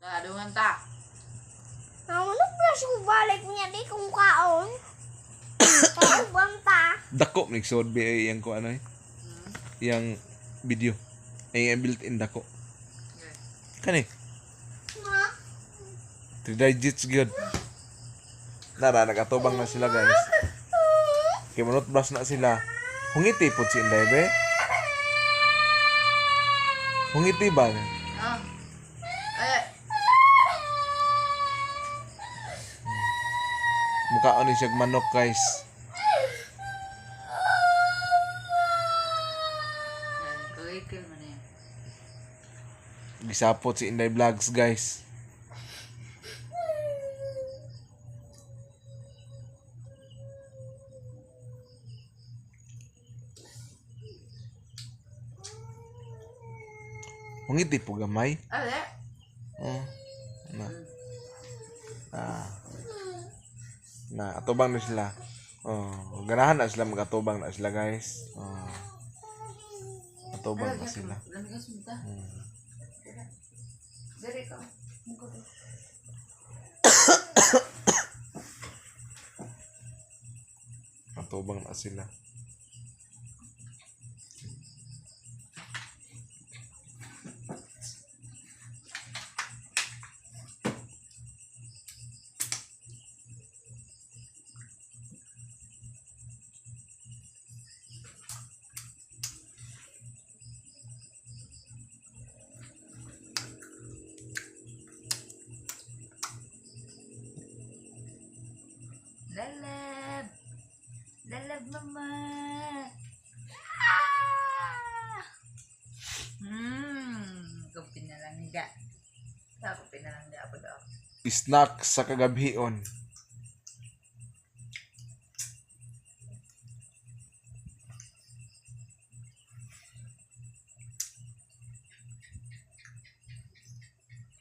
Kadungan ta. Ano plus ko balik niya di kung kaon. Kaubang ta. Dako nagsuod bi yang ko ano yang video. Ay yang built-in dako. Kani. 3 digits good. Nara nagatubang na sila guys. Kay manot brush na sila. Hungiti po si Inday be. Hungiti ba? Mukhaon ni siya manok guys. Kulikil man yan. Gisapot si Inday Vlogs guys. Hungiti po gamay. Ale. Na. Na atubang na sila. Ganahan na sila magatubang na sila guys. Atubang na sila. Lamig ang sumita. Dari ka. Atubang na sila. Lalab. Lalab mama. Kumpin na lang niga. Kumpin na lang niga ako daw. Snack sa kagabhion.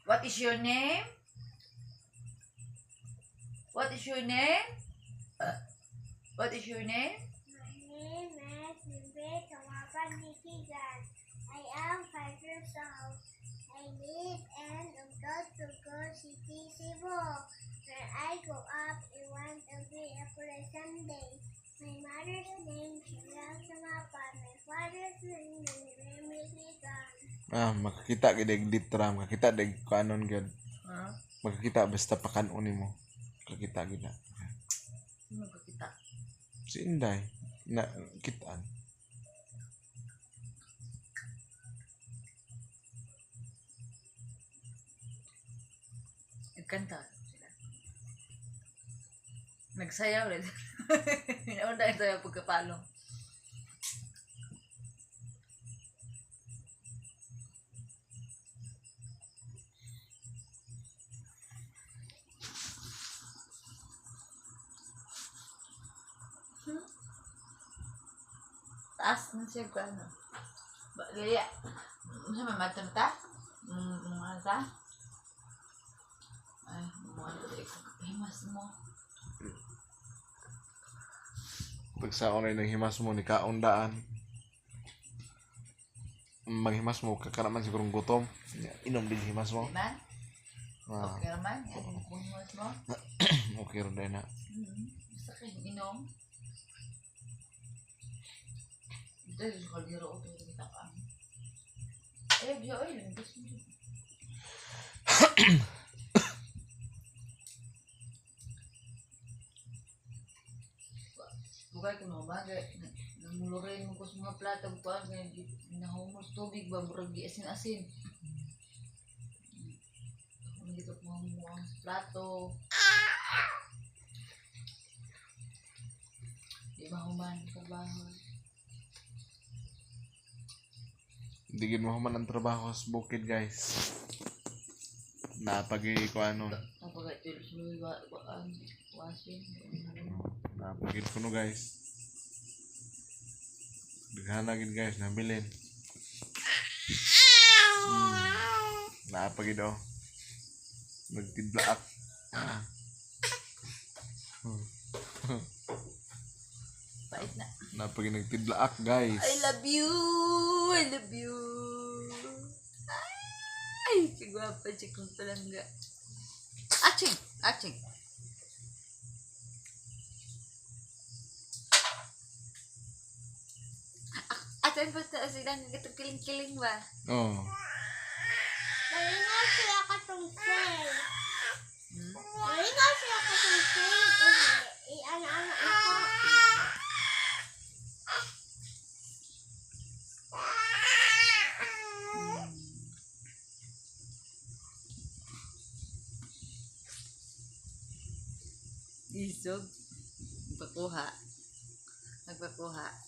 What is your name? What is your name? What is your name? My name is Nibet Tawakan Nikigan. I am 5 years old. I live in Ugatugo City, Cebu. When I grow up, I want to be a police someday. My mother's name is Shirang Samapan. My father's name is Remy Nikigan. Makakita gid litra, makakita dag kanon gid. Huh? Makakita basta pakanon nimo. Makakita gid na. Sino ka kita? Si Inday na kitaan. Nagkanta sila. Nagsayaw ulit. Una yung sayaw pagkapalong. Taas na siya ko ano. Gaya. Masama matang ta? Mga ta? Ay, mga ta. Himas mo. Pag sa online ng himas mo ni kaundaan. Maghimas mo ka naman sigurong gutom. Inom din himas mo. Diba? Ah, Okay naman. Yan, kung himas mo. okay ron din na. Basta kayo inom. Ito yung kaldero ko. Ito yung kita ka. Eh, biyo ay. Gusto mo. Bukay ko no ba? Namulogay mo ko sa mga plato ko. Nahumos tubig ba? Buragi asin-asin. Dito ko mga plato. Di mahuman sa bahay. Hindi gid mo man ang trabaho sa bukid guys. Napagi ko ano. Kapag ito yung washing. Napagi ko no guys. Daghana gid guys nabilin. Napagi daw. Nagtidlaak. Pait na. Napagi nagtidlaak guys. I love you. I love you. Ay. Kagwapa siya kung palangga. Aching! Aching! Atan pa ta silang gatong kiling-kiling ba? Oh. Malingaw siya katungkay. Hmm? Malingaw siya katungkay. Ano ako. Isog. Nagpakuha.